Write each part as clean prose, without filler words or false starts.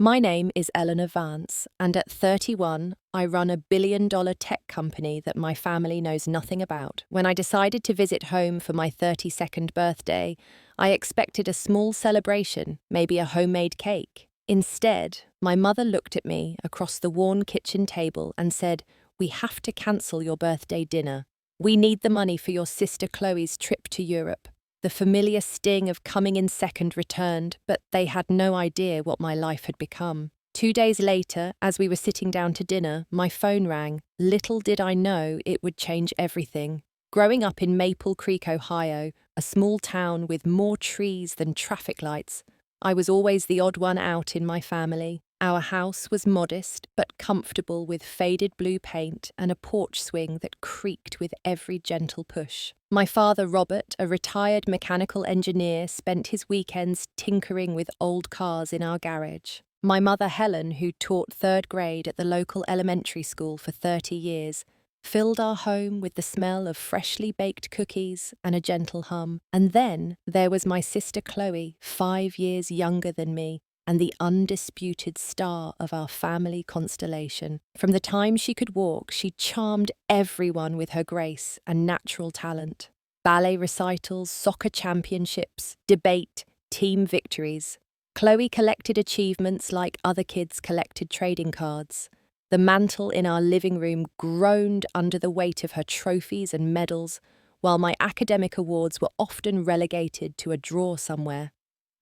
My name is Eleanor Vance, and at 31, I run a billion-dollar tech company that my family knows nothing about. When I decided to visit home for my 32nd birthday, I expected a small celebration, maybe a homemade cake. Instead, my mother looked at me across the worn kitchen table and said, "We have to cancel your birthday dinner. We need the money for your sister Chloe's trip to Europe." The familiar sting of coming in second returned, but they had no idea what my life had become. 2 days later, as we were sitting down to dinner, my phone rang. Little did I know it would change everything. Growing up in Maple Creek, Ohio, a small town with more trees than traffic lights, I was always the odd one out in my family. Our house was modest but comfortable, with faded blue paint and a porch swing that creaked with every gentle push. My father, Robert, a retired mechanical engineer, spent his weekends tinkering with old cars in our garage. My mother, Helen, who taught third grade at the local elementary school for 30 years, filled our home with the smell of freshly baked cookies and a gentle hum. And then there was my sister Chloe, 5 years younger than me, and the undisputed star of our family constellation. From the time she could walk, she charmed everyone with her grace and natural talent. Ballet recitals, soccer championships, debate, team victories. Chloe collected achievements like other kids collected trading cards. The mantel in our living room groaned under the weight of her trophies and medals, while my academic awards were often relegated to a drawer somewhere.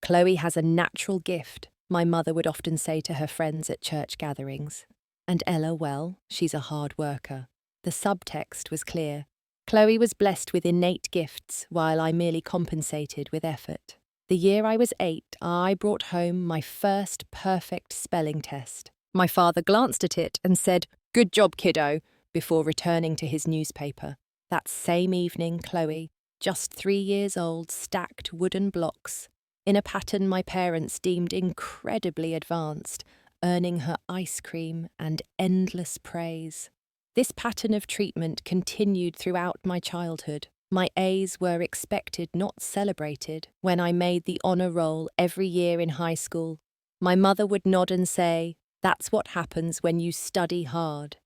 "Chloe has a natural gift," my mother would often say to her friends at church gatherings. And Ella, well, she's a hard worker. The subtext was clear. Chloe was blessed with innate gifts, while I merely compensated with effort. The year I was 8, I brought home my first perfect spelling test. My father glanced at it and said, "Good job, kiddo," before returning to his newspaper. That same evening, Chloe, just 3 years old, stacked wooden blocks in a pattern my parents deemed incredibly advanced, earning her ice cream and endless praise. This pattern of treatment continued throughout my childhood. My A's were expected, not celebrated. When I made the honor roll every year in high school, my mother would nod and say, "That's what happens when you study hard."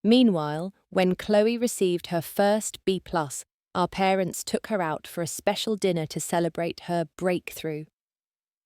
Meanwhile, when Chloe received her first B+, our parents took her out for a special dinner to celebrate her breakthrough.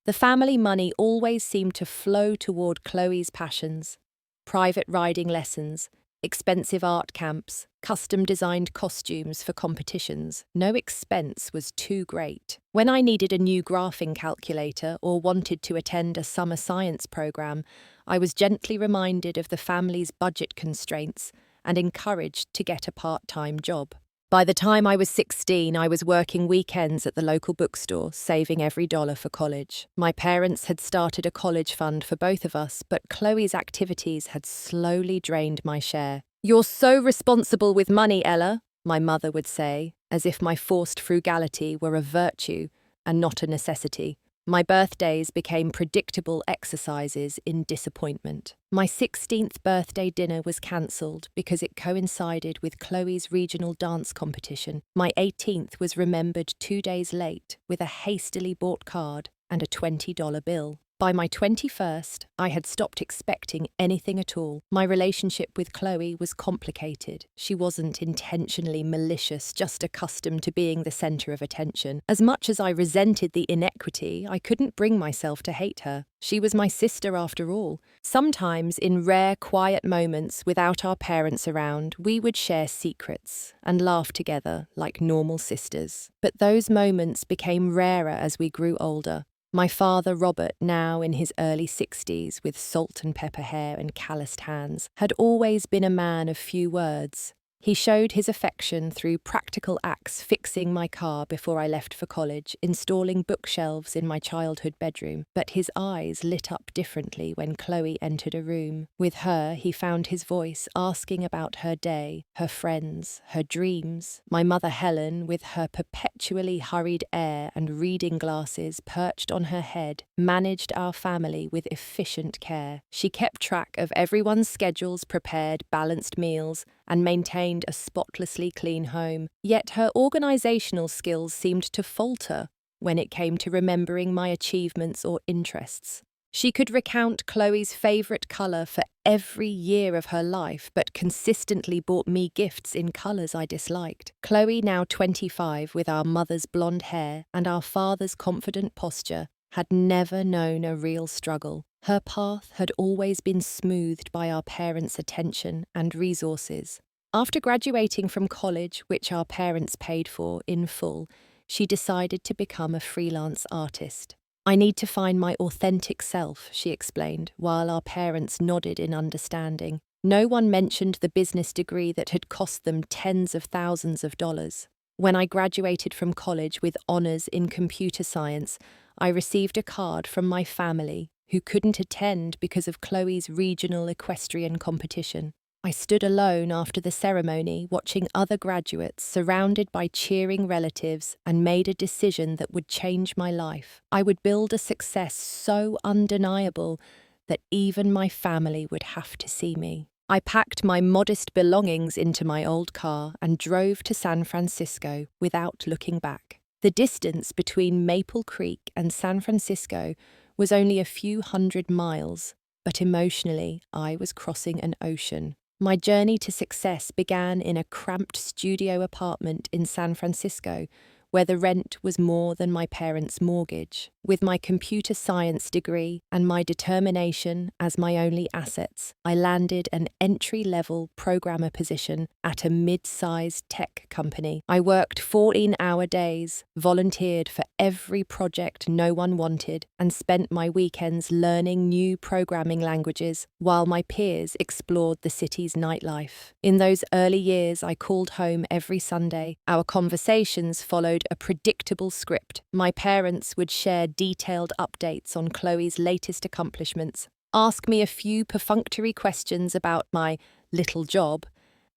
The family money always seemed to flow toward Chloe's passions: private riding lessons, expensive art camps, custom-designed costumes for competitions. No expense was too great. When I needed a new graphing calculator or wanted to attend a summer science program, I was gently reminded of the family's budget constraints and encouraged to get a part-time job. By the time I was 16, I was working weekends at the local bookstore, saving every dollar for college. My parents had started a college fund for both of us, but Chloe's activities had slowly drained my share. "You're so responsible with money, Ella," my mother would say, as if my forced frugality were a virtue and not a necessity. My birthdays became predictable exercises in disappointment. My 16th birthday dinner was cancelled because it coincided with Chloe's regional dance competition. My 18th was remembered 2 days late with a hastily bought card and a $20 bill. By my 21st, I had stopped expecting anything at all. My relationship with Chloe was complicated. She wasn't intentionally malicious, just accustomed to being the centre of attention. As much as I resented the inequity, I couldn't bring myself to hate her. She was my sister after all. Sometimes, in rare, quiet moments without our parents around, we would share secrets and laugh together like normal sisters. But those moments became rarer as we grew older. My father, Robert, now in his early 60s with salt and pepper hair and calloused hands, had always been a man of few words. He showed his affection through practical acts: fixing my car before I left for college, installing bookshelves in my childhood bedroom. But his eyes lit up differently when Chloe entered a room. With her, he found his voice, asking about her day, her friends, her dreams. My mother Helen, with her perpetually hurried air and reading glasses perched on her head, managed our family with efficient care. She kept track of everyone's schedules, prepared balanced meals, and maintained a spotlessly clean home. Yet her organisational skills seemed to falter when it came to remembering my achievements or interests. She could recount Chloe's favourite colour for every year of her life, but consistently bought me gifts in colours I disliked. Chloe, now 25, with our mother's blonde hair and our father's confident posture, had never known a real struggle. Her path had always been smoothed by our parents' attention and resources. After graduating from college, which our parents paid for in full, she decided to become a freelance artist. "I need to find my authentic self," she explained, while our parents nodded in understanding. No one mentioned the business degree that had cost them tens of thousands of dollars. When I graduated from college with honours in computer science, I received a card from my family, who couldn't attend because of Chloe's regional equestrian competition. I stood alone after the ceremony, watching other graduates surrounded by cheering relatives, and made a decision that would change my life. I would build a success so undeniable that even my family would have to see me. I packed my modest belongings into my old car and drove to San Francisco without looking back. The distance between Maple Creek and San Francisco was only a few hundred miles, but emotionally, I was crossing an ocean. My journey to success began in a cramped studio apartment in San Francisco, where the rent was more than my parents' mortgage. With my computer science degree and my determination as my only assets, I landed an entry-level programmer position at a mid-sized tech company. I worked 14-hour days, volunteered for every project no one wanted, and spent my weekends learning new programming languages while my peers explored the city's nightlife. In those early years, I called home every Sunday. Our conversations followed a predictable script. My parents would share detailed updates on Chloe's latest accomplishments, ask me a few perfunctory questions about my little job,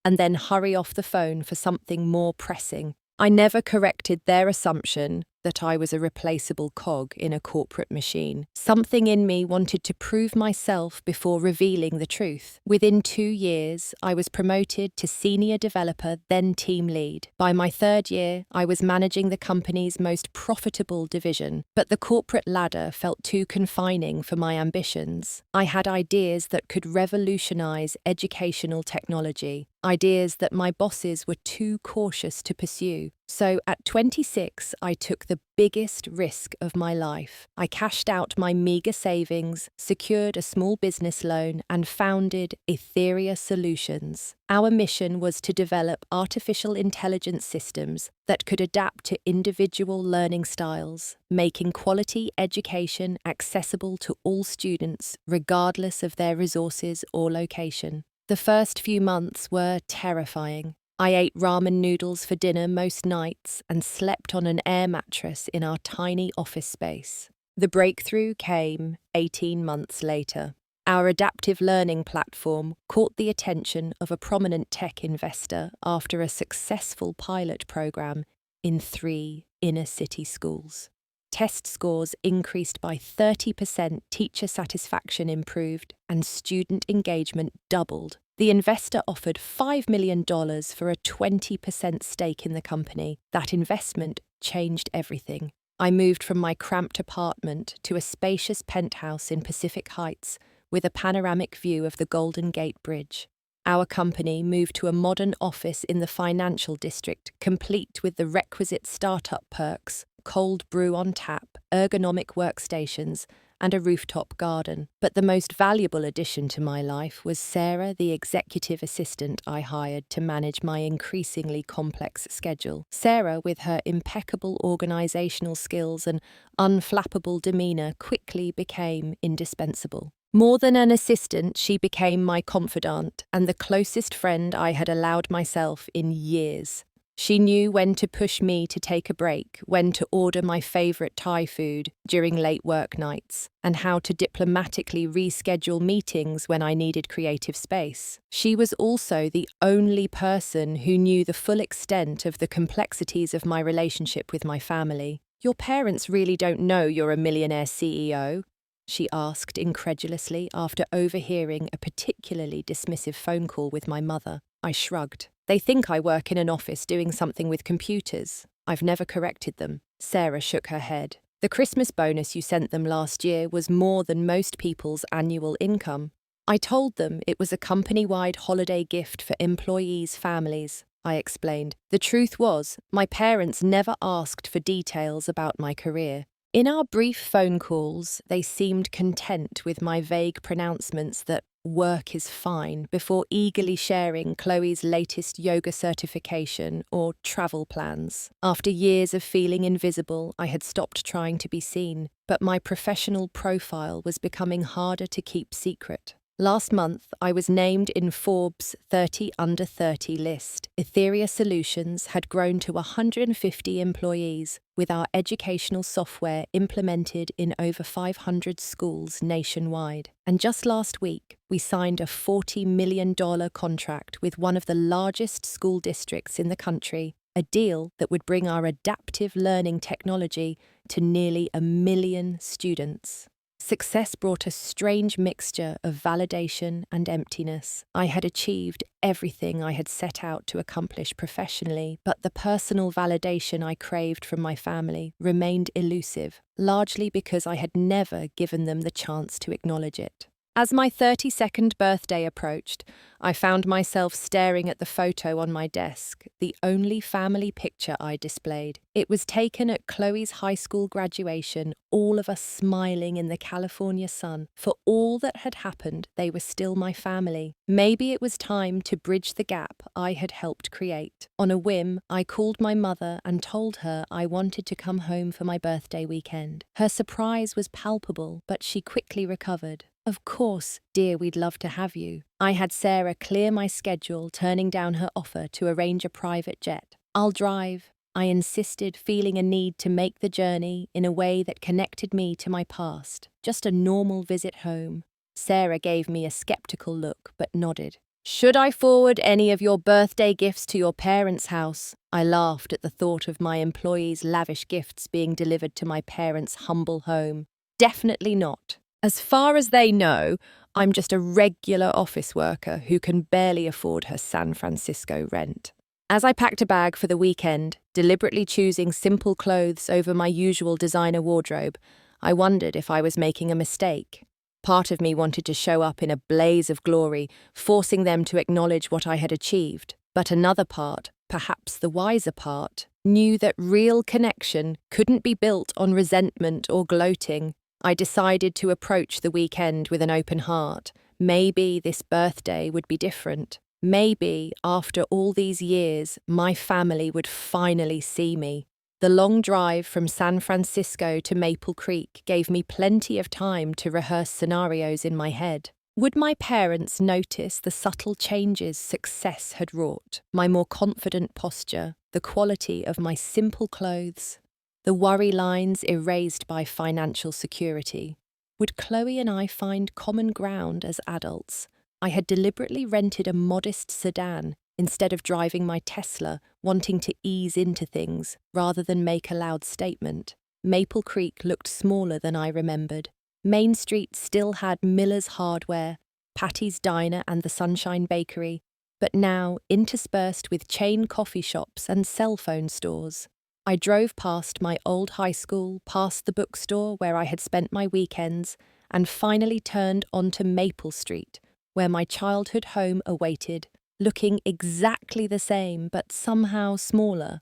and then hurry off the phone for something more pressing. I never corrected their assumption that I was a replaceable cog in a corporate machine. Something in me wanted to prove myself before revealing the truth. Within 2 years, I was promoted to senior developer, then team lead. By my 3rd year, I was managing the company's most profitable division, but the corporate ladder felt too confining for my ambitions. I had ideas that could revolutionize educational technology, ideas that my bosses were too cautious to pursue. So at 26, I took the biggest risk of my life. I cashed out my meager savings, secured a small business loan, and founded Etheria Solutions. Our mission was to develop artificial intelligence systems that could adapt to individual learning styles, making quality education accessible to all students, regardless of their resources or location. The first few months were terrifying. I ate ramen noodles for dinner most nights and slept on an air mattress in our tiny office space. The breakthrough came 18 months later. Our adaptive learning platform caught the attention of a prominent tech investor after a successful pilot program in 3 inner-city schools. Test scores increased by 30%, teacher satisfaction improved, and student engagement doubled. The investor offered $5 million for a 20% stake in the company. That investment changed everything. I moved from my cramped apartment to a spacious penthouse in Pacific Heights with a panoramic view of the Golden Gate Bridge. Our company moved to a modern office in the financial district, complete with the requisite startup perks, cold brew on tap, ergonomic workstations, and a rooftop garden. But the most valuable addition to my life was Sarah, the executive assistant I hired to manage my increasingly complex schedule. Sarah, with her impeccable organizational skills and unflappable demeanor, quickly became indispensable. More than an assistant, she became my confidant and the closest friend I had allowed myself in years. She knew when to push me to take a break, when to order my favorite Thai food during late work nights, and how to diplomatically reschedule meetings when I needed creative space. She was also the only person who knew the full extent of the complexities of my relationship with my family. "Your parents really don't know you're a millionaire CEO?" she asked incredulously after overhearing a particularly dismissive phone call with my mother. I shrugged. "They think I work in an office doing something with computers. I've never corrected them." Sarah shook her head. The Christmas bonus you sent them last year was more than most people's annual income. I told them it was a company-wide holiday gift for employees' families, I explained. The truth was, my parents never asked for details about my career. In our brief phone calls, they seemed content with my vague pronouncements that work is fine before eagerly sharing Chloe's latest yoga certification or travel plans. After years of feeling invisible, I had stopped trying to be seen, but my professional profile was becoming harder to keep secret. Last month, I was named in Forbes' 30 Under 30 list. Etheria Solutions had grown to 150 employees, with our educational software implemented in over 500 schools nationwide. And just last week, we signed a $40 million contract with one of the largest school districts in the country, a deal that would bring our adaptive learning technology to nearly 1 million students. Success brought a strange mixture of validation and emptiness. I had achieved everything I had set out to accomplish professionally, but the personal validation I craved from my family remained elusive, largely because I had never given them the chance to acknowledge it. As my 32nd birthday approached, I found myself staring at the photo on my desk, the only family picture I displayed. It was taken at Chloe's high school graduation, all of us smiling in the California sun. For all that had happened, they were still my family. Maybe it was time to bridge the gap I had helped create. On a whim, I called my mother and told her I wanted to come home for my birthday weekend. Her surprise was palpable, but she quickly recovered. Of course, dear, we'd love to have you. I had Sarah clear my schedule, turning down her offer to arrange a private jet. I'll drive, I insisted, feeling a need to make the journey in a way that connected me to my past. Just a normal visit home. Sarah gave me a skeptical look, but nodded. Should I forward any of your birthday gifts to your parents' house? I laughed at the thought of my employees' lavish gifts being delivered to my parents' humble home. Definitely not. As far as they know, I'm just a regular office worker who can barely afford her San Francisco rent. As I packed a bag for the weekend, deliberately choosing simple clothes over my usual designer wardrobe, I wondered if I was making a mistake. Part of me wanted to show up in a blaze of glory, forcing them to acknowledge what I had achieved. But another part, perhaps the wiser part, knew that real connection couldn't be built on resentment or gloating. I decided to approach the weekend with an open heart. Maybe this birthday would be different. Maybe, after all these years, my family would finally see me. The long drive from San Francisco to Maple Creek gave me plenty of time to rehearse scenarios in my head. Would my parents notice the subtle changes success had wrought? My more confident posture, the quality of my simple clothes, the worry lines erased by financial security. Would Chloe and I find common ground as adults? I had deliberately rented a modest sedan instead of driving my Tesla, wanting to ease into things rather than make a loud statement. Maple Creek looked smaller than I remembered. Main Street still had Miller's Hardware, Patty's Diner and the Sunshine Bakery, but now interspersed with chain coffee shops and cell phone stores. I drove past my old high school, past the bookstore where I had spent my weekends, and finally turned onto Maple Street, where my childhood home awaited, looking exactly the same but somehow smaller.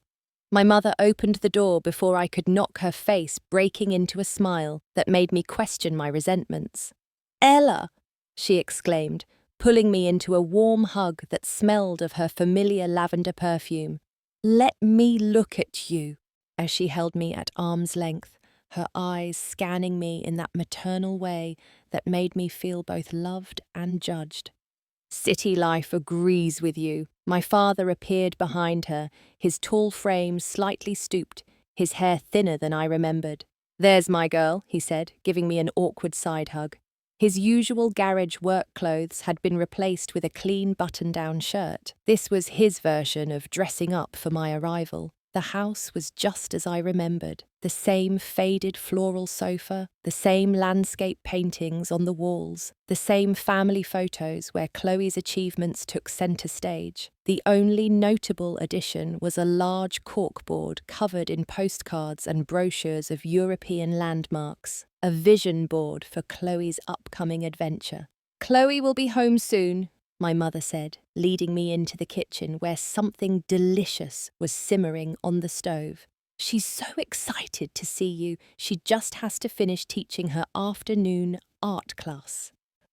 My mother opened the door before I could knock her face, breaking into a smile that made me question my resentments. "Ella!" she exclaimed, pulling me into a warm hug that smelled of her familiar lavender perfume. "Let me look at you," as she held me at arm's length, her eyes scanning me in that maternal way that made me feel both loved and judged. "City life agrees with you." My father appeared behind her, his tall frame slightly stooped, his hair thinner than I remembered. "There's my girl," he said, giving me an awkward side hug. His usual garage work clothes had been replaced with a clean button-down shirt. This was his version of dressing up for my arrival. The house was just as I remembered. The same faded floral sofa, the same landscape paintings on the walls, the same family photos where Chloe's achievements took centre stage. The only notable addition was a large corkboard covered in postcards and brochures of European landmarks, a vision board for Chloe's upcoming adventure. "Chloe will be home soon," my mother said, leading me into the kitchen where something delicious was simmering on the stove. "She's so excited to see you. She just has to finish teaching her afternoon art class."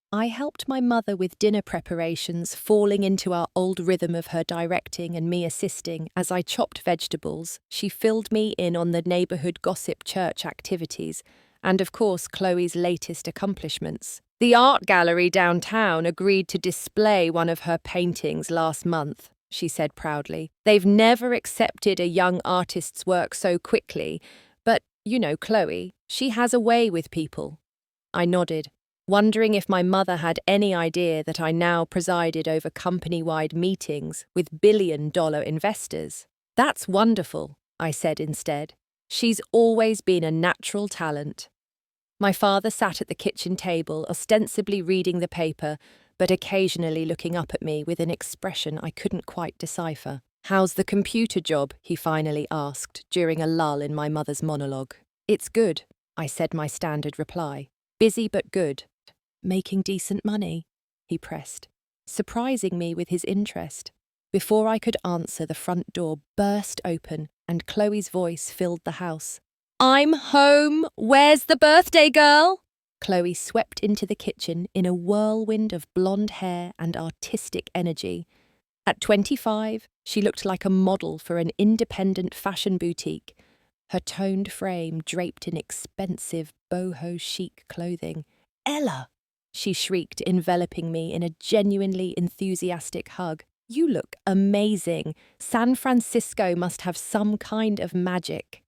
I helped my mother with dinner preparations, falling into our old rhythm of her directing and me assisting. As I chopped vegetables, she filled me in on the neighbourhood gossip church activities, and of course Chloe's latest accomplishments. "The art gallery downtown agreed to display one of her paintings last month," she said proudly. "They've never accepted a young artist's work so quickly, but, you know Chloe, she has a way with people." I nodded, wondering if my mother had any idea that I now presided over company-wide meetings with billion-dollar investors. "That's wonderful," I said instead. "She's always been a natural talent." My father sat at the kitchen table, ostensibly reading the paper, but occasionally looking up at me with an expression I couldn't quite decipher. "How's the computer job?" he finally asked, during a lull in my mother's monologue. "It's good," I said my standard reply. "Busy but good." "Making decent money?" he pressed, surprising me with his interest. Before I could answer, the front door burst open and Chloe's voice filled the house. "I'm home! Where's the birthday girl?" Chloe swept into the kitchen in a whirlwind of blonde hair and artistic energy. At 25, she looked like a model for an independent fashion boutique, her toned frame draped in expensive boho chic clothing. "Ella!" she shrieked, enveloping me in a genuinely enthusiastic hug. "You look amazing. San Francisco must have some kind of magic."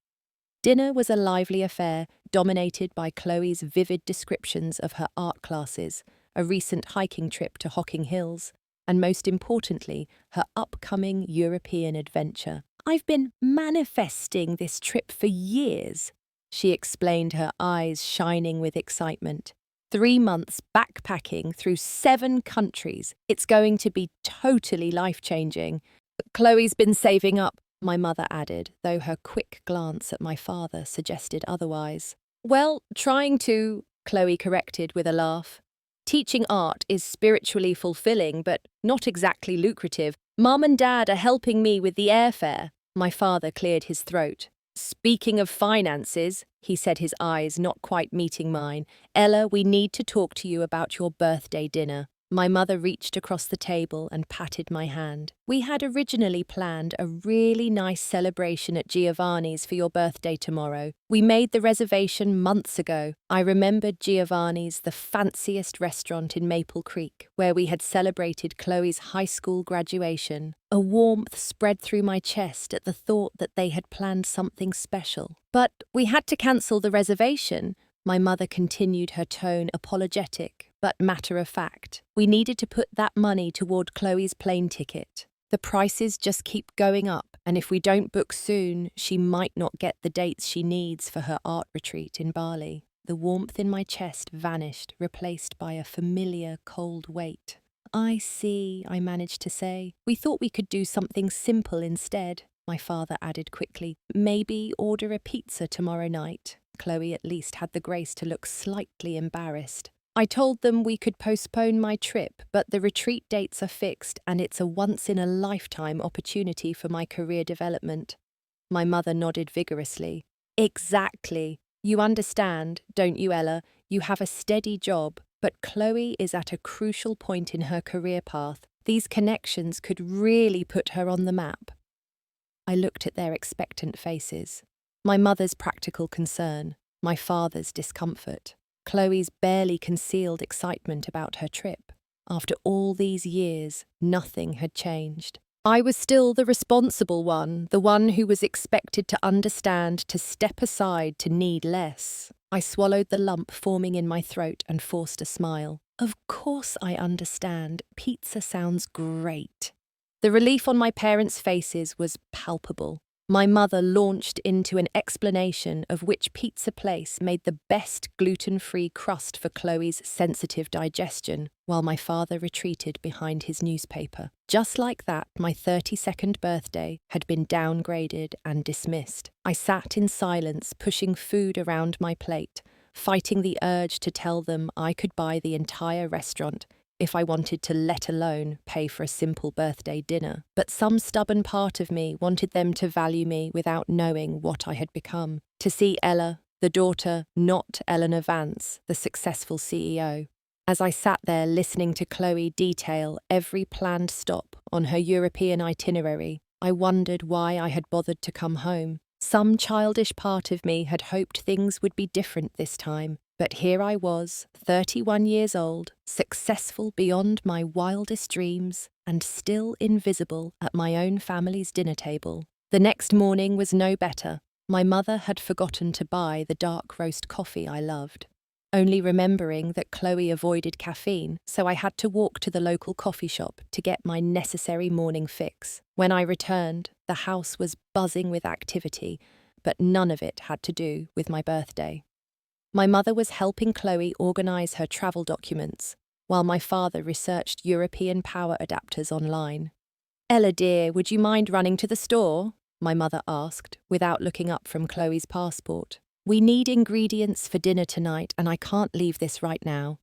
Dinner was a lively affair, dominated by Chloe's vivid descriptions of her art classes, a recent hiking trip to Hocking Hills, and most importantly, her upcoming European adventure. "I've been manifesting this trip for years," she explained, her eyes shining with excitement. 3 months backpacking through 7 countries. It's going to be totally life-changing. "Chloe's been saving up," my mother added, though her quick glance at my father suggested otherwise. "Well, trying to," Chloe corrected with a laugh. "Teaching art is spiritually fulfilling, but not exactly lucrative. Mum and Dad are helping me with the airfare." My father cleared his throat. "Speaking of finances," he said, his eyes not quite meeting mine, "Ella, we need to talk to you about your birthday dinner." My mother reached across the table and patted my hand. "We had originally planned a really nice celebration at Giovanni's for your birthday tomorrow. We made the reservation months ago." I remembered Giovanni's, the fanciest restaurant in Maple Creek, where we had celebrated Chloe's high school graduation. A warmth spread through my chest at the thought that they had planned something special. "But we had to cancel the reservation." My mother continued, her tone apologetic, but matter-of-fact. "We needed to put that money toward Chloe's plane ticket. The prices just keep going up, and if we don't book soon, she might not get the dates she needs for her art retreat in Bali." The warmth in my chest vanished, replaced by a familiar cold weight. "I see," I managed to say. "We thought we could do something simple instead," my father added quickly. "Maybe order a pizza tomorrow night." Chloe at least had the grace to look slightly embarrassed. "I told them we could postpone my trip, but the retreat dates are fixed and it's a once-in-a-lifetime opportunity for my career development." My mother nodded vigorously. "Exactly. You understand, don't you, Ella? You have a steady job, but Chloe is at a crucial point in her career path. These connections could really put her on the map." I looked at their expectant faces. My mother's practical concern, my father's discomfort, Chloe's barely concealed excitement about her trip. After all these years, nothing had changed. I was still the responsible one, the one who was expected to understand, to step aside, to need less. I swallowed the lump forming in my throat and forced a smile. "Of course I understand. Pizza sounds great." The relief on my parents' faces was palpable. My mother launched into an explanation of which pizza place made the best gluten-free crust for Chloe's sensitive digestion, while my father retreated behind his newspaper. Just like that, my 32nd birthday had been downgraded and dismissed. I sat in silence, pushing food around my plate, fighting the urge to tell them I could buy the entire restaurant if I wanted to, let alone pay for a simple birthday dinner. But some stubborn part of me wanted them to value me without knowing what I had become. To see Ella, the daughter, not Eleanor Vance, the successful CEO. As I sat there listening to Chloe detail every planned stop on her European itinerary, I wondered why I had bothered to come home. Some childish part of me had hoped things would be different this time. But here I was, 31 years old, successful beyond my wildest dreams, and still invisible at my own family's dinner table. The next morning was no better. My mother had forgotten to buy the dark roast coffee I loved, only remembering that Chloe avoided caffeine, so I had to walk to the local coffee shop to get my necessary morning fix. When I returned, the house was buzzing with activity, but none of it had to do with my birthday. My mother was helping Chloe organise her travel documents, while my father researched European power adapters online. "Ella dear, would you mind running to the store?" my mother asked, without looking up from Chloe's passport. "We need ingredients for dinner tonight, and I can't leave this right now."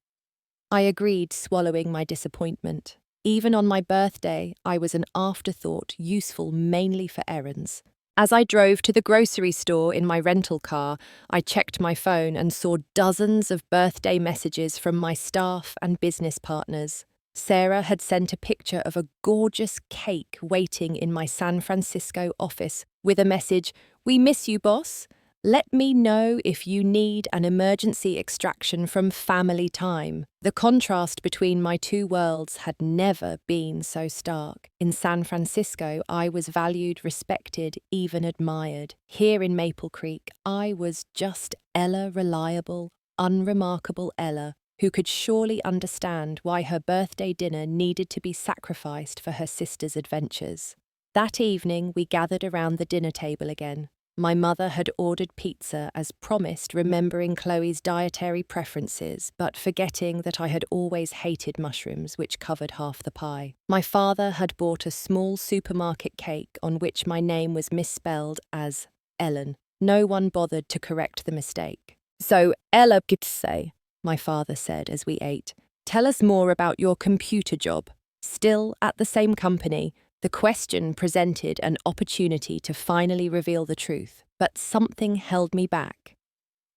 I agreed, swallowing my disappointment. Even on my birthday, I was an afterthought, useful mainly for errands. As I drove to the grocery store in my rental car, I checked my phone and saw dozens of birthday messages from my staff and business partners. Sarah had sent a picture of a gorgeous cake waiting in my San Francisco office with a message, "We miss you, boss. Let me know if you need an emergency extraction from family time." The contrast between my two worlds had never been so stark. In San Francisco, I was valued, respected, even admired. Here in Maple Creek, I was just Ella, reliable, unremarkable Ella, who could surely understand why her birthday dinner needed to be sacrificed for her sister's adventures. That evening, we gathered around the dinner table again. My mother had ordered pizza as promised, remembering Chloe's dietary preferences, but forgetting that I had always hated mushrooms, which covered half the pie. My father had bought a small supermarket cake on which my name was misspelled as Ellen. No one bothered to correct the mistake. "So, Ella Gitse," my father said as we ate, "tell us more about your computer job." Still at the same company, the question presented an opportunity to finally reveal the truth, but something held me back.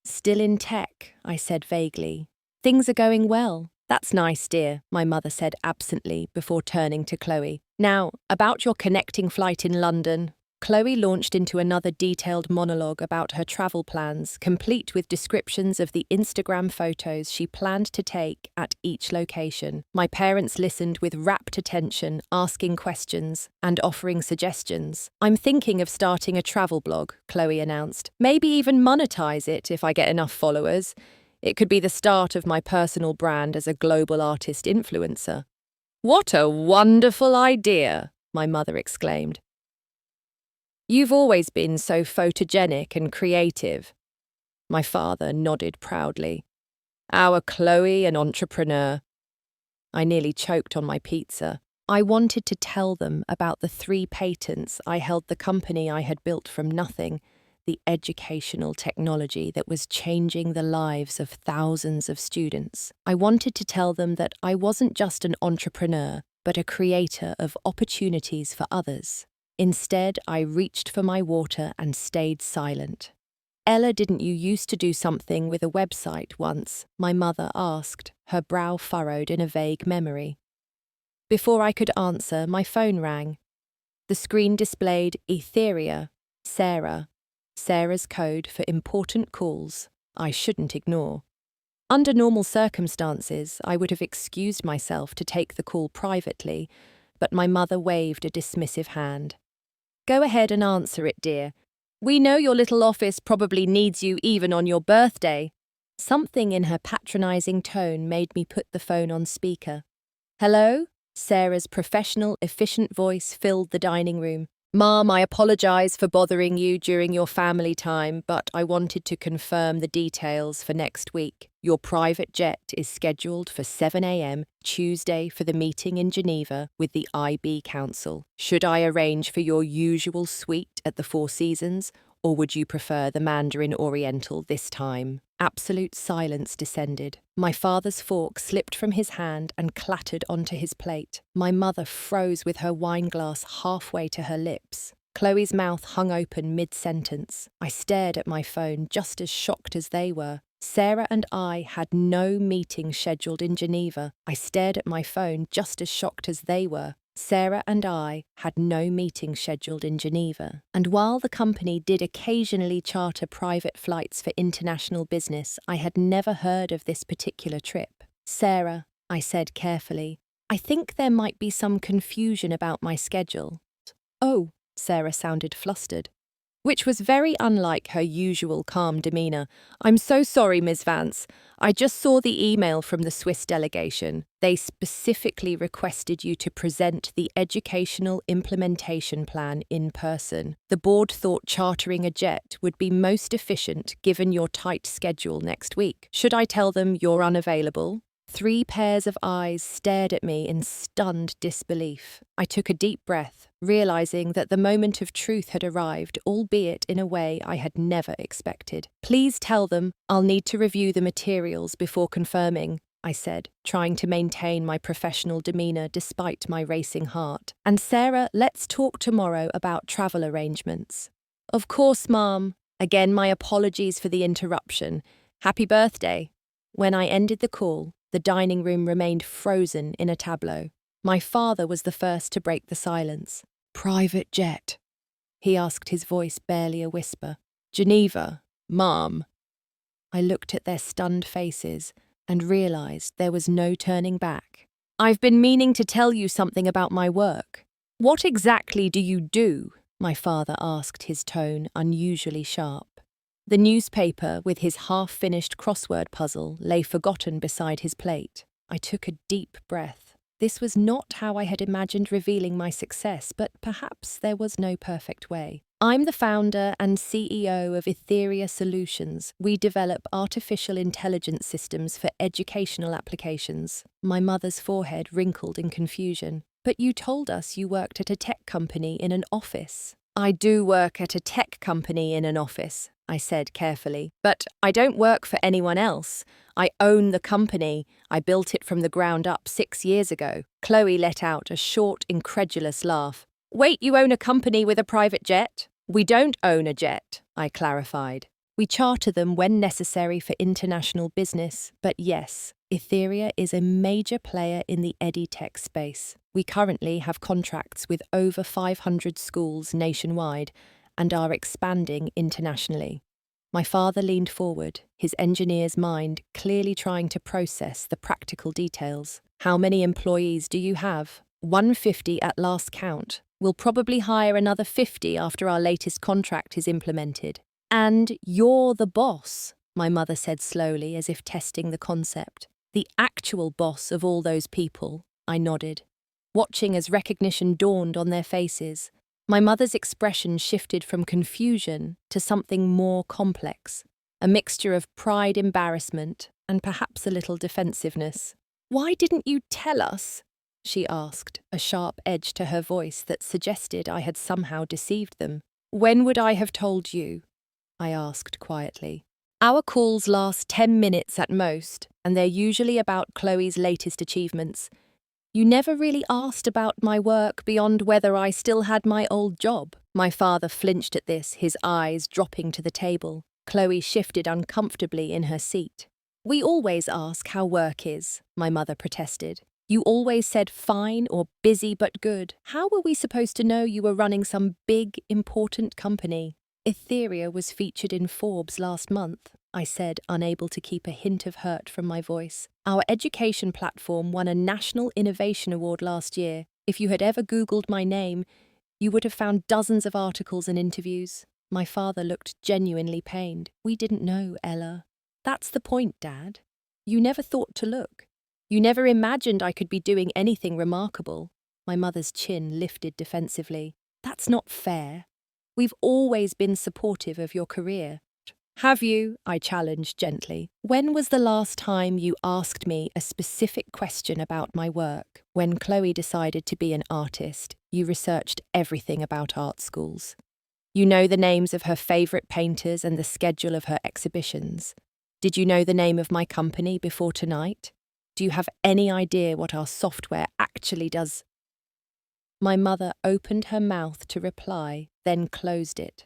"Still in tech," I said vaguely. "Things are going well." "That's nice, dear," my mother said absently before turning to Chloe. "Now, about your connecting flight in London." Chloe launched into another detailed monologue about her travel plans, complete with descriptions of the Instagram photos she planned to take at each location. My parents listened with rapt attention, asking questions and offering suggestions. "I'm thinking of starting a travel blog," Chloe announced. "Maybe even monetize it if I get enough followers. It could be the start of my personal brand as a global artist influencer." "What a wonderful idea," my mother exclaimed. "You've always been so photogenic and creative." My father nodded proudly. "Our Chloe, an entrepreneur." I nearly choked on my pizza. I wanted to tell them about the 3 patents I held the company I had built from nothing, the educational technology that was changing the lives of thousands of students. I wanted to tell them that I wasn't just an entrepreneur, but a creator of opportunities for others. Instead, I reached for my water and stayed silent. "Ella, didn't you used to do something with a website once?" my mother asked, her brow furrowed in a vague memory. Before I could answer, my phone rang. The screen displayed Etheria, Sarah's code for important calls I shouldn't ignore. Under normal circumstances, I would have excused myself to take the call privately, but my mother waved a dismissive hand. "Go ahead and answer it, dear. We know your little office probably needs you even on your birthday." Something in her patronizing tone made me put the phone on speaker. "Hello?" Sarah's professional, efficient voice filled the dining room. Mom, I apologize for bothering you during your family time, but I wanted to confirm the details for next week. Your private jet is scheduled for 7 a.m. Tuesday for the meeting in Geneva with the IB Council. Should I arrange for your usual suite at the Four Seasons, or would you prefer the Mandarin Oriental this time? Absolute silence descended. My father's fork slipped from his hand and clattered onto his plate. My mother froze with her wineglass halfway to her lips. Chloe's mouth hung open mid-sentence. I stared at my phone, just as shocked as they were. Sarah and I had no meeting scheduled in Geneva. I stared at my phone, just as shocked as they were. Sarah and I had no meeting scheduled in Geneva, and while the company did occasionally charter private flights for international business, I had never heard of this particular trip. Sarah, I said carefully, I think there might be some confusion about my schedule. Oh, Sarah sounded flustered, which was very unlike her usual calm demeanour. I'm so sorry, Ms. Vance. I just saw the email from the Swiss delegation. They specifically requested you to present the educational implementation plan in person. The board thought chartering a jet would be most efficient given your tight schedule next week. Should I tell them you're unavailable? 3 pairs of eyes stared at me in stunned disbelief. I took a deep breath, realizing that the moment of truth had arrived, albeit in a way I had never expected. Please tell them I'll need to review the materials before confirming, I said, trying to maintain my professional demeanour despite my racing heart. And Sarah, let's talk tomorrow about travel arrangements. Of course, Mom. Again, my apologies for the interruption. Happy birthday. When I ended the call, the dining room remained frozen in a tableau. My father was the first to break the silence. Private jet? He asked, his voice barely a whisper. Geneva, Mom. I looked at their stunned faces and realised there was no turning back. I've been meaning to tell you something about my work. What exactly do you do? My father asked, his tone unusually sharp. The newspaper, with his half-finished crossword puzzle, lay forgotten beside his plate. I took a deep breath. This was not how I had imagined revealing my success, but perhaps there was no perfect way. I'm the founder and CEO of Etheria Solutions. We develop artificial intelligence systems for educational applications. My mother's forehead wrinkled in confusion. But you told us you worked at a tech company in an office. I do work at a tech company in an office, I said carefully. But I don't work for anyone else. I own the company. I built it from the ground up 6 years ago. Chloe let out a short, incredulous laugh. Wait, you own a company with a private jet? We don't own a jet, I clarified. We charter them when necessary for international business, but yes, Etheria is a major player in the edtech space. We currently have contracts with over 500 schools nationwide and are expanding internationally. My father leaned forward, his engineer's mind clearly trying to process the practical details. How many employees do you have? 150 at last count. We'll probably hire another 50 after our latest contract is implemented. And you're the boss, my mother said slowly, as if testing the concept. The actual boss of all those people, I nodded, watching as recognition dawned on their faces. My mother's expression shifted from confusion to something more complex, a mixture of pride, embarrassment, and perhaps a little defensiveness. Why didn't you tell us? She asked, a sharp edge to her voice that suggested I had somehow deceived them. When would I have told you? I asked quietly. Our calls last 10 minutes at most, and they're usually about Chloe's latest achievements. You never really asked about my work beyond whether I still had my old job. My father flinched at this, his eyes dropping to the table. Chloe shifted uncomfortably in her seat. We always ask how work is, my mother protested. You always said fine or busy but good. How were we supposed to know you were running some big, important company? Etheria was featured in Forbes last month, I said, unable to keep a hint of hurt from my voice. Our education platform won a National Innovation Award last year. If you had ever Googled my name, you would have found dozens of articles and interviews. My father looked genuinely pained. We didn't know, Ella. That's the point, Dad. You never thought to look. You never imagined I could be doing anything remarkable. My mother's chin lifted defensively. That's not fair. We've always been supportive of your career. Have you? I challenged gently. When was the last time you asked me a specific question about my work? When Chloe decided to be an artist, you researched everything about art schools. You know the names of her favourite painters and the schedule of her exhibitions. Did you know the name of my company before tonight? Do you have any idea what our software actually does? My mother opened her mouth to reply, then closed it.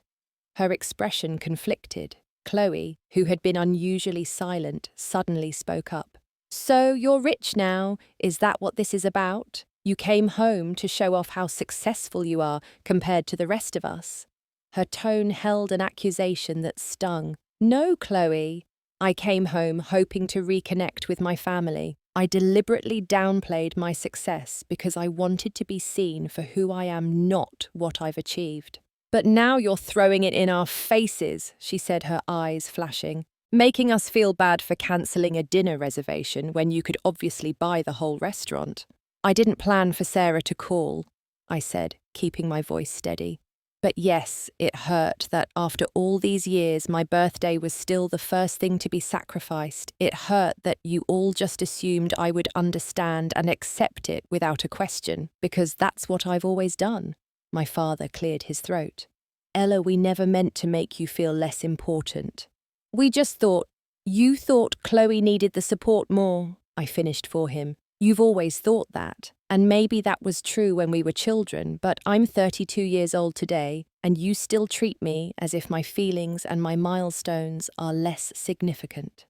Her expression conflicted. Chloe, who had been unusually silent, suddenly spoke up. So you're rich now, is that what this is about? You came home to show off how successful you are compared to the rest of us. Her tone held an accusation that stung. No, Chloe. I came home hoping to reconnect with my family. I deliberately downplayed my success because I wanted to be seen for who I am, not what I've achieved. But now you're throwing it in our faces, she said, her eyes flashing, making us feel bad for cancelling a dinner reservation when you could obviously buy the whole restaurant. I didn't plan for Sarah to call, I said, keeping my voice steady. But yes, it hurt that after all these years my birthday was still the first thing to be sacrificed. It hurt that you all just assumed I would understand and accept it without a question, because that's what I've always done. My father cleared his throat. Ella, we never meant to make you feel less important. We just thought, you thought Chloe needed the support more, I finished for him. You've always thought that, and maybe that was true when we were children, but I'm 32 years old today, and you still treat me as if my feelings and my milestones are less significant.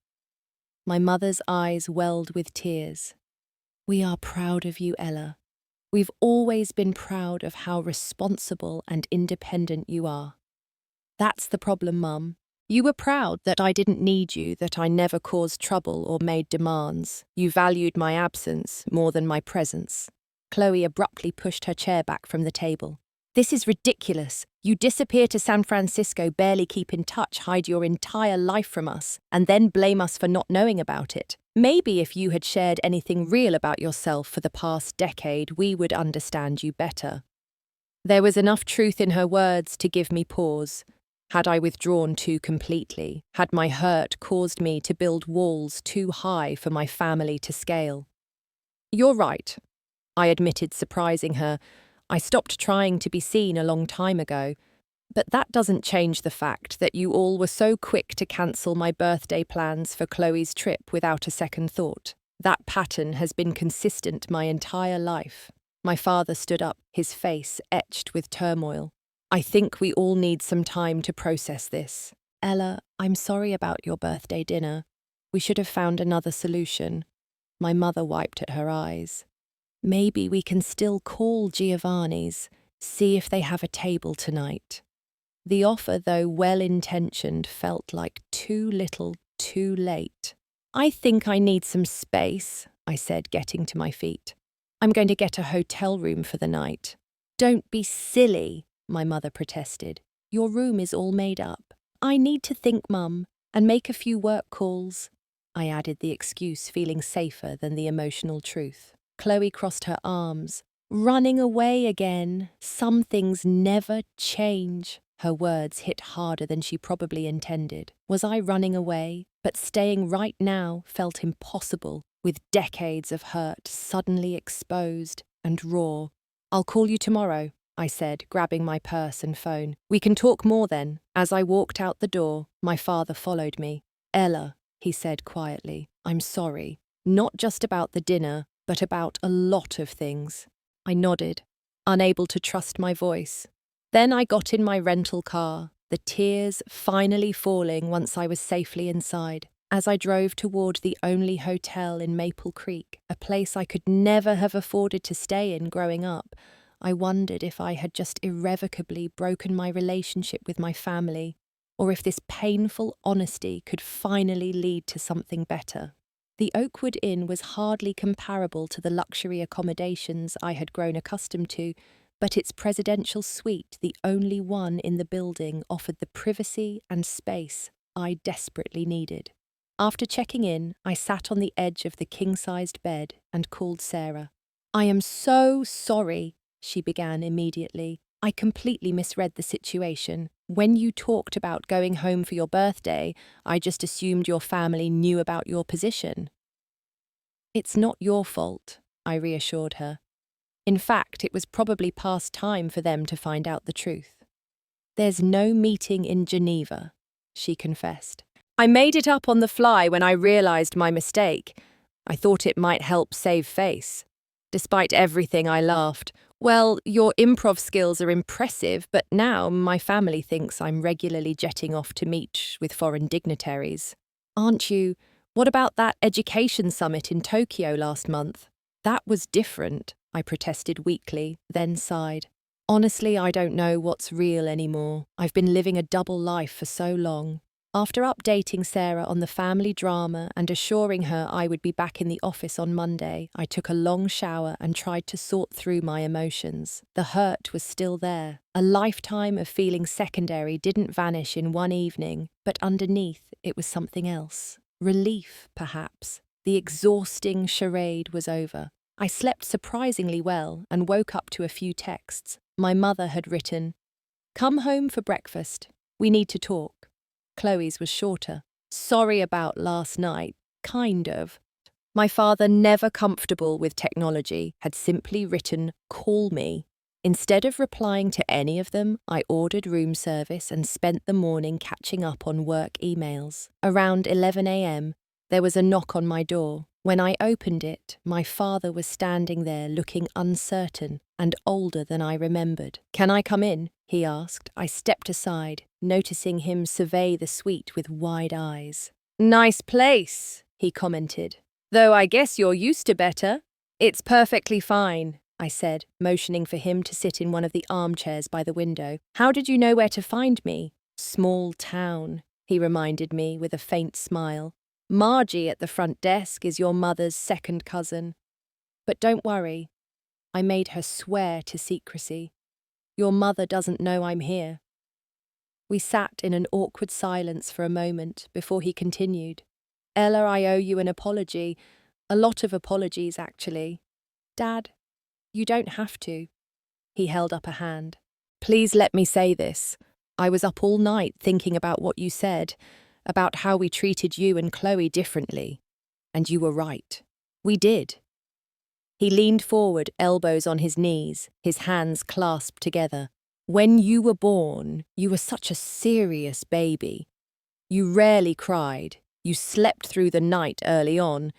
My mother's eyes welled with tears. We are proud of you, Ella. We've always been proud of how responsible and independent you are. That's the problem, Mum. You were proud that I didn't need you, that I never caused trouble or made demands. You valued my absence more than my presence. Chloe abruptly pushed her chair back from the table. This is ridiculous. You disappear to San Francisco, barely keep in touch, hide your entire life from us, and then blame us for not knowing about it. Maybe if you had shared anything real about yourself for the past decade, we would understand you better. There was enough truth in her words to give me pause. Had I withdrawn too completely? Had my hurt caused me to build walls too high for my family to scale? You're right, I admitted, surprising her. I stopped trying to be seen a long time ago. But that doesn't change the fact that you all were so quick to cancel my birthday plans for Chloe's trip without a second thought. That pattern has been consistent my entire life. My father stood up, his face etched with turmoil. I think we all need some time to process this. Ella, I'm sorry about your birthday dinner. We should have found another solution. My mother wiped at her eyes. Maybe we can still call Giovanni's, see if they have a table tonight. The offer, though well-intentioned, felt like too little, too late. I think I need some space, I said, getting to my feet. I'm going to get a hotel room for the night. Don't be silly, my mother protested. Your room is all made up. I need to think, Mum, and make a few work calls. I added the excuse, feeling safer than the emotional truth. Chloe crossed her arms. Running away again. Some things never change. Her words hit harder than she probably intended. Was I running away? But staying right now felt impossible, with decades of hurt suddenly exposed and raw. I'll call you tomorrow, I said, grabbing my purse and phone. We can talk more then. As I walked out the door, my father followed me. Ella, he said quietly, I'm sorry. Not just about the dinner, but about a lot of things. I nodded, unable to trust my voice. Then I got in my rental car, the tears finally falling once I was safely inside. As I drove toward the only hotel in Maple Creek, a place I could never have afforded to stay in growing up, I wondered if I had just irrevocably broken my relationship with my family, or if this painful honesty could finally lead to something better. The Oakwood Inn was hardly comparable to the luxury accommodations I had grown accustomed to, but its presidential suite, the only one in the building, offered the privacy and space I desperately needed. After checking in, I sat on the edge of the king-sized bed and called Sarah. I am so sorry, she began immediately. I completely misread the situation. When you talked about going home for your birthday, I just assumed your family knew about your position. It's not your fault, I reassured her. In fact, it was probably past time for them to find out the truth. There's no meeting in Geneva, she confessed. I made it up on the fly when I realized my mistake. I thought it might help save face. Despite everything, I laughed. Well, your improv skills are impressive, but now my family thinks I'm regularly jetting off to meet with foreign dignitaries. Aren't you? What about that education summit in Tokyo last month? That was different, I protested weakly, then sighed. Honestly, I don't know what's real anymore. I've been living a double life for so long. After updating Sarah on the family drama and assuring her I would be back in the office on Monday, I took a long shower and tried to sort through my emotions. The hurt was still there. A lifetime of feeling secondary didn't vanish in one evening, but underneath it was something else. Relief, perhaps. The exhausting charade was over. I slept surprisingly well and woke up to a few texts. My mother had written, "Come home for breakfast. We need to talk." Chloe's was shorter. "Sorry about last night. Kind of." My father, never comfortable with technology, had simply written, "Call me." Instead of replying to any of them, I ordered room service and spent the morning catching up on work emails. Around 11 a.m., there was a knock on my door. When I opened it, my father was standing there looking uncertain and older than I remembered. "Can I come in?" he asked. I stepped aside, noticing him survey the suite with wide eyes. "Nice place," he commented. "Though I guess you're used to better." "It's perfectly fine," I said, motioning for him to sit in one of the armchairs by the window. "How did you know where to find me?" "Small town," he reminded me with a faint smile. "Margie at the front desk is your mother's second cousin. But don't worry, I made her swear to secrecy. Your mother doesn't know I'm here." We sat in an awkward silence for a moment before he continued. "Ella, I owe you an apology. A lot of apologies, actually." "Dad, you don't have to." He held up a hand. "Please let me say this. I was up all night thinking about what you said, about how we treated you and Chloe differently. And you were right. We did." He leaned forward, elbows on his knees, his hands clasped together. "When you were born, you were such a serious baby. You rarely cried. You slept through the night early on.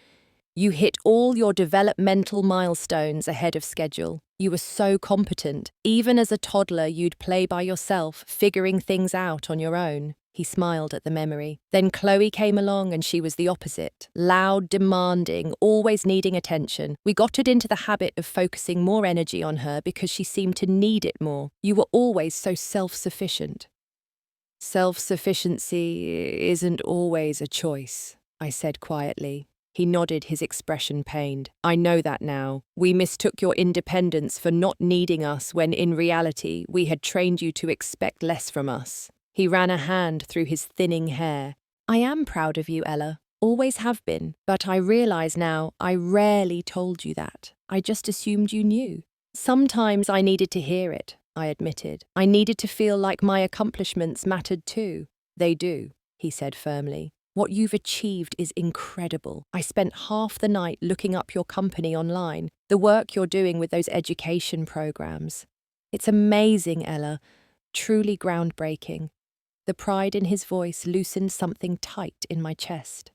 You hit all your developmental milestones ahead of schedule. You were so competent. Even as a toddler, you'd play by yourself, figuring things out on your own." He smiled at the memory. "Then Chloe came along and she was the opposite. Loud, demanding, always needing attention. We got it into the habit of focusing more energy on her because she seemed to need it more. You were always so self-sufficient." "Self-sufficiency isn't always a choice," I said quietly. He nodded, his expression pained. "I know that now. We mistook your independence for not needing us when in reality we had trained you to expect less from us." He ran a hand through his thinning hair. "I am proud of you, Ella. Always have been. But I realize now I rarely told you that. I just assumed you knew." "Sometimes I needed to hear it," I admitted. "I needed to feel like my accomplishments mattered too." "They do," he said firmly. "What you've achieved is incredible. I spent half the night looking up your company online, the work you're doing with those education programs. It's amazing, Ella. Truly groundbreaking." The pride in his voice loosened something tight in my chest.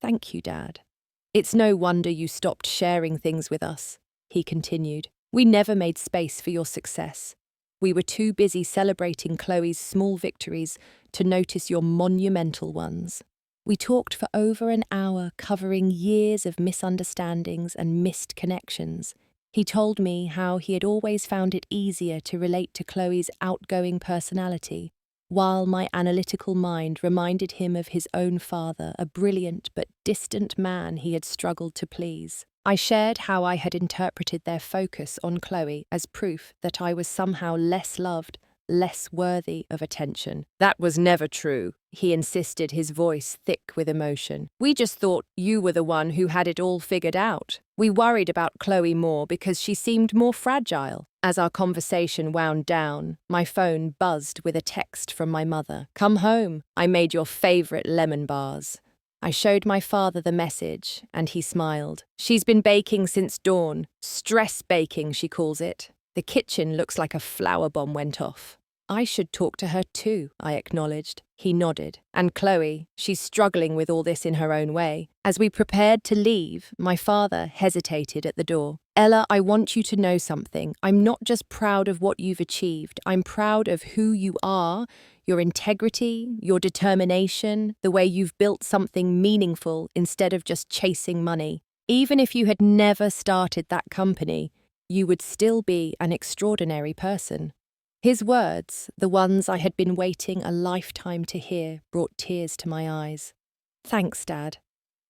"Thank you, Dad." "It's no wonder you stopped sharing things with us," he continued. "We never made space for your success. We were too busy celebrating Chloe's small victories to notice your monumental ones." We talked for over an hour, covering years of misunderstandings and missed connections. He told me how he had always found it easier to relate to Chloe's outgoing personality, while my analytical mind reminded him of his own father, a brilliant but distant man he had struggled to please. I shared how I had interpreted their focus on Chloe as proof that I was somehow less loved, less worthy of attention. "That was never true," he insisted, his voice thick with emotion. "We just thought you were the one who had it all figured out. We worried about Chloe more because she seemed more fragile. As our conversation wound down, my phone buzzed with a text from my mother. "Come home, I made your favorite lemon bars." I showed my father the message, and he smiled. "She's been baking since dawn. Stress baking, she calls it. The kitchen looks like a flower bomb went off." "I should talk to her too," I acknowledged. He nodded. "And Chloe, she's struggling with all this in her own way." As we prepared to leave, my father hesitated at the door. "Ella, I want you to know something. I'm not just proud of what you've achieved. I'm proud of who you are, your integrity, your determination, the way you've built something meaningful instead of just chasing money. Even if you had never started that company, you would still be an extraordinary person." His words, the ones I had been waiting a lifetime to hear, brought tears to my eyes. "Thanks, Dad.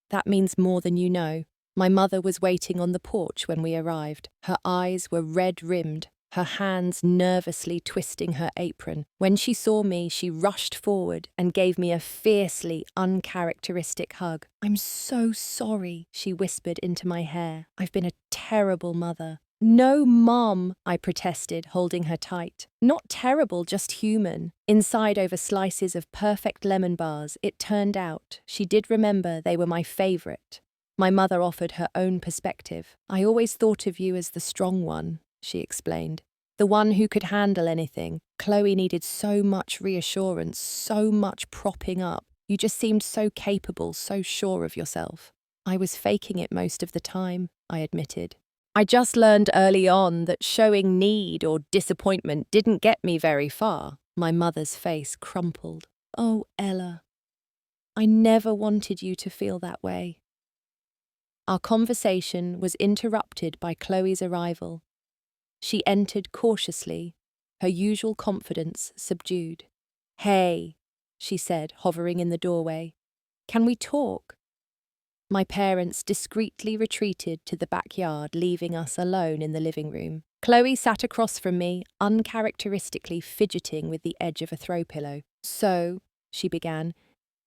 That means more than you know." My mother was waiting on the porch when we arrived. Her eyes were red-rimmed, her hands nervously twisting her apron. When she saw me, she rushed forward and gave me a fiercely uncharacteristic hug. "I'm so sorry," she whispered into my hair. "I've been a terrible mother." "No, Mom," I protested, holding her tight. "Not terrible, just human." Inside over slices of perfect lemon bars, it turned out she did remember they were my favorite. My mother offered her own perspective. "I always thought of you as the strong one," she explained. "The one who could handle anything. Chloe needed so much reassurance, so much propping up. You just seemed so capable, so sure of yourself." "I was faking it most of the time," I admitted. "I just learned early on that showing need or disappointment didn't get me very far." My mother's face crumpled. "Oh, Ella, I never wanted you to feel that way." Our conversation was interrupted by Chloe's arrival. She entered cautiously, her usual confidence subdued. "Hey," she said, hovering in the doorway. "Can we talk?" My parents discreetly retreated to the backyard, leaving us alone in the living room. Chloe sat across from me, uncharacteristically fidgeting with the edge of a throw pillow. "So," she began,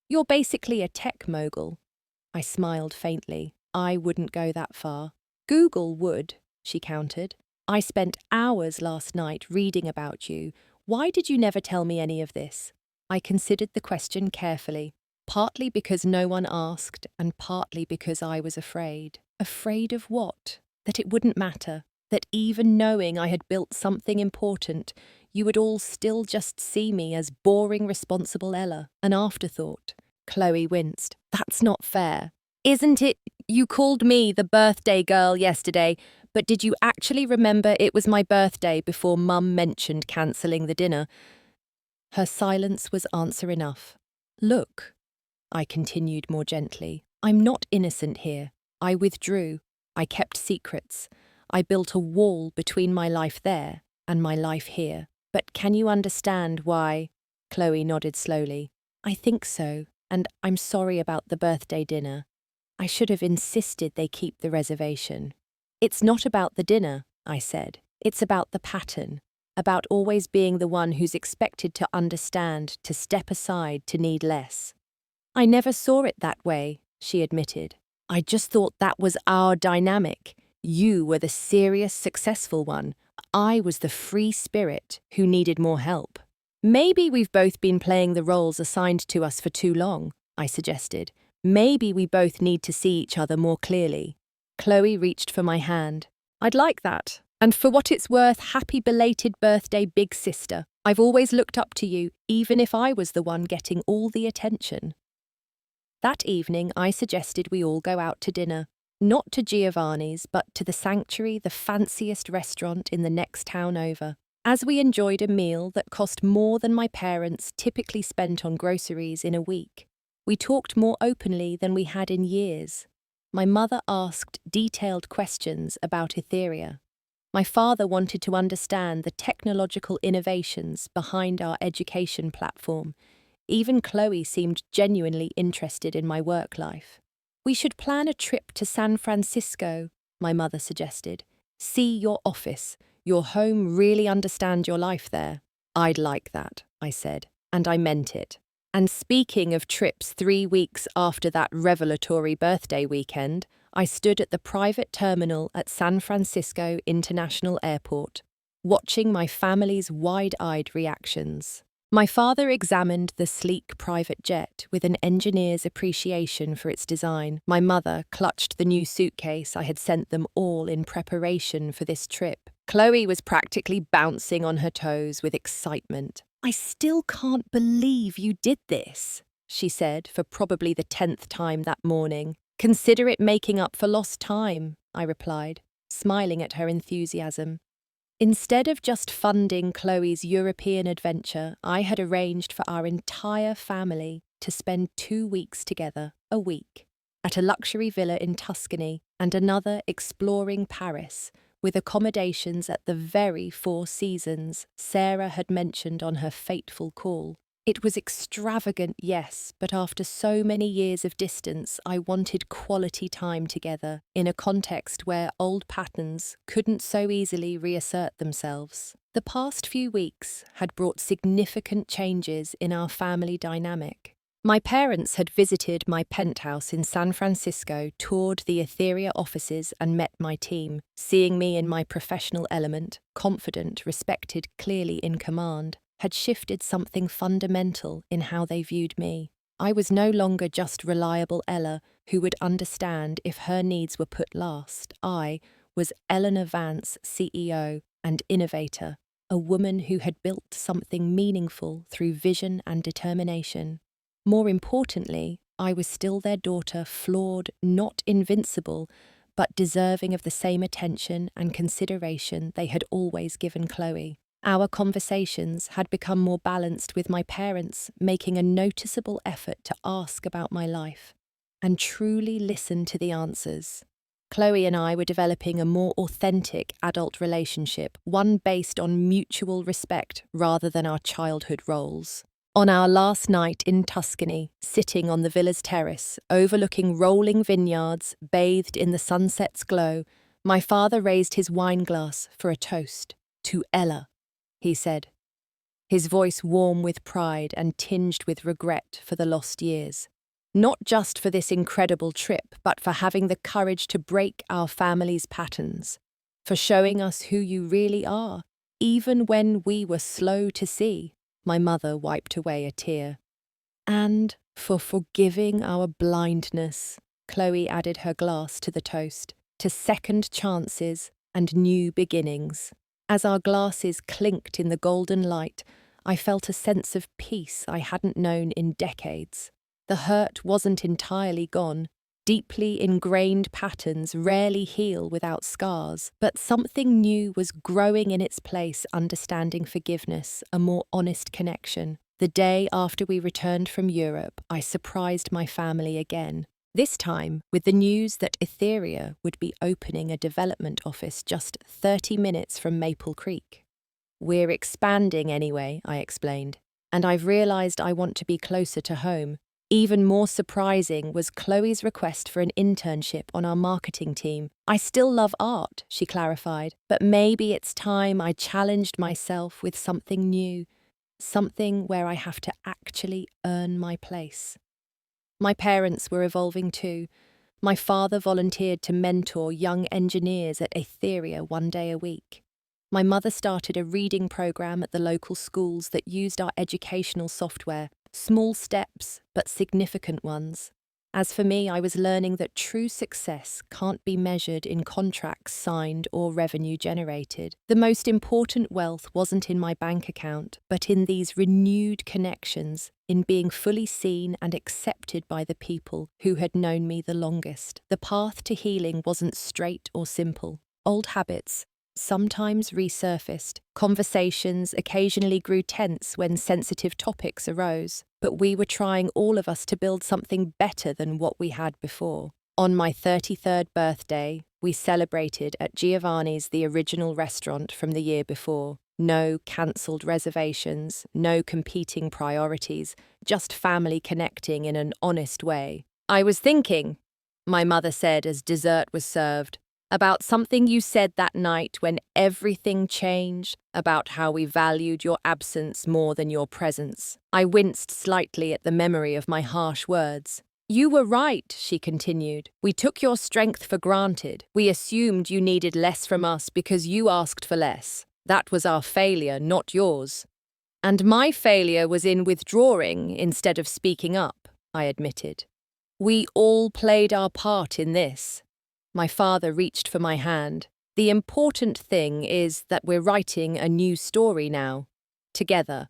"you're basically a tech mogul." I smiled faintly. "I wouldn't go that far." "Google would," she countered. "I spent hours last night reading about you. Why did you never tell me any of this?" I considered the question carefully. Partly because no one asked, and partly because I was afraid. Afraid of what? That it wouldn't matter. That even knowing I had built something important, you would all still just see me as boring, responsible Ella, an afterthought. Chloe winced. "That's not fair." "Isn't it? You called me the birthday girl yesterday, but did you actually remember it was my birthday before Mum mentioned cancelling the dinner?" Her silence was answer enough. "Look," I continued more gently, "I'm not innocent here. I withdrew. I kept secrets. I built a wall between my life there and my life here. But can you understand why?" Chloe nodded slowly. "I think so, and I'm sorry about the birthday dinner. I should have insisted they keep the reservation." "It's not about the dinner," I said. "It's about the pattern, about always being the one who's expected to understand, to step aside, to need less." "I never saw it that way," she admitted. "I just thought that was our dynamic. You were the serious, successful one. I was the free spirit who needed more help." "Maybe we've both been playing the roles assigned to us for too long," I suggested. "Maybe we both need to see each other more clearly." Chloe reached for my hand. "I'd like that. And for what it's worth, happy belated birthday, big sister. I've always looked up to you, even if I was the one getting all the attention." That evening, I suggested we all go out to dinner. Not to Giovanni's, but to the Sanctuary, the fanciest restaurant in the next town over. As we enjoyed a meal that cost more than my parents typically spent on groceries in a week, we talked more openly than we had in years. My mother asked detailed questions about Etheria. My father wanted to understand the technological innovations behind our education platform. Even Chloe seemed genuinely interested in my work life. "We should plan a trip to San Francisco," my mother suggested. "See your office, your home, really understand your life there." "I'd like that," I said, and I meant it. And speaking of trips, 3 weeks after that revelatory birthday weekend, I stood at the private terminal at San Francisco International Airport. watching my family's wide-eyed reactions. My father examined the sleek private jet with an engineer's appreciation for its design. My mother clutched the new suitcase I had sent them all in preparation for this trip. Chloe was practically bouncing on her toes with excitement. "I still can't believe you did this," she said for probably the 10th time that morning. "Consider it making up for lost time," I replied, smiling at her enthusiasm. Instead of just funding Chloe's European adventure, I had arranged for our entire family to spend 2 weeks together, a week, at a luxury villa in Tuscany and another exploring Paris, with accommodations at the very Four Seasons Sarah had mentioned on her fateful call. It was extravagant, yes, but after so many years of distance, I wanted quality time together in a context where old patterns couldn't so easily reassert themselves. The past few weeks had brought significant changes in our family dynamic. My parents had visited my penthouse in San Francisco, toured the Etheria offices and met my team, seeing me in my professional element, confident, respected, clearly in command, had shifted something fundamental in how they viewed me. I was no longer just reliable Ella who would understand if her needs were put last. I was Eleanor Vance CEO and innovator, a woman who had built something meaningful through vision and determination. More importantly, I was still their daughter, flawed, not invincible, but deserving of the same attention and consideration they had always given Chloe. Our conversations had become more balanced, with my parents making a noticeable effort to ask about my life and truly listen to the answers. Chloe and I were developing a more authentic adult relationship, one based on mutual respect rather than our childhood roles. On our last night in Tuscany, sitting on the villa's terrace, overlooking rolling vineyards, bathed in the sunset's glow, my father raised his wine glass for a toast. "To Ella," he said, his voice warm with pride and tinged with regret for the lost years. Not just for this incredible trip, but for having the courage to break our family's patterns, for showing us who you really are, even when we were slow to see. My mother wiped away a tear. "And for forgiving our blindness," Chloe added her glass to the toast, "to second chances and new beginnings." As our glasses clinked in the golden light, I felt a sense of peace I hadn't known in decades. The hurt wasn't entirely gone. Deeply ingrained patterns rarely heal without scars, but something new was growing in its place, understanding forgiveness, a more honest connection. The day after we returned from Europe, I surprised my family again. This time with the news that Etheria would be opening a development office just 30 minutes from Maple Creek. "We're expanding anyway," I explained, "and I've realized I want to be closer to home." Even more surprising was Chloe's request for an internship on our marketing team. "I still love art," she clarified, "but maybe it's time I challenged myself with something new, something where I have to actually earn my place." My parents were evolving too. My father volunteered to mentor young engineers at Etheria 1 day a week. My mother started a reading program at the local schools that used our educational software. Small steps, but significant ones. As for me, I was learning that true success can't be measured in contracts signed or revenue generated. The most important wealth wasn't in my bank account, but in these renewed connections, in being fully seen and accepted by the people who had known me the longest. The path to healing wasn't straight or simple. Old habits sometimes resurfaced. Conversations occasionally grew tense when sensitive topics arose, but we were trying, all of us, to build something better than what we had before. On my 33rd birthday, we celebrated at Giovanni's, the original restaurant from the year before. No cancelled reservations, no competing priorities, just family connecting in an honest way. "I was thinking," my mother said as dessert was served, "about something you said that night when everything changed, about how we valued your absence more than your presence." I winced slightly at the memory of my harsh words. "You were right," she continued. "We took your strength for granted. We assumed you needed less from us because you asked for less. That was our failure, not yours. And my failure was in withdrawing instead of speaking up, I admitted. We all played our part in this. My father reached for my hand. The important thing is that we're writing a new story now, together.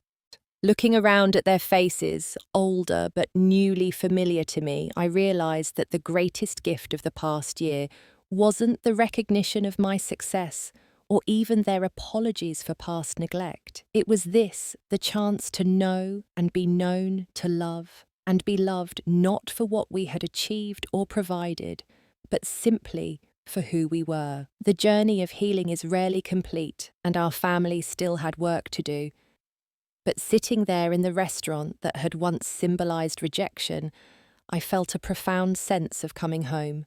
Looking around at their faces, older but newly familiar to me, I realized that the greatest gift of the past year wasn't the recognition of my success, or even their apologies for past neglect. It was this, the chance to know and be known, to love, and be loved not for what we had achieved or provided, but simply for who we were. The journey of healing is rarely complete, and our family still had work to do. But sitting there in the restaurant that had once symbolized rejection, I felt a profound sense of coming home.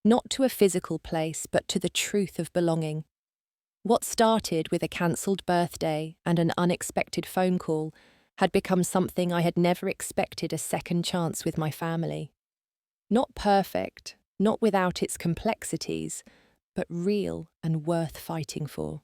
Not to a physical place, but to the truth of belonging. What started with a cancelled birthday and an unexpected phone call had become something I had never expected a second chance with my family. Not perfect, not without its complexities, but real and worth fighting for.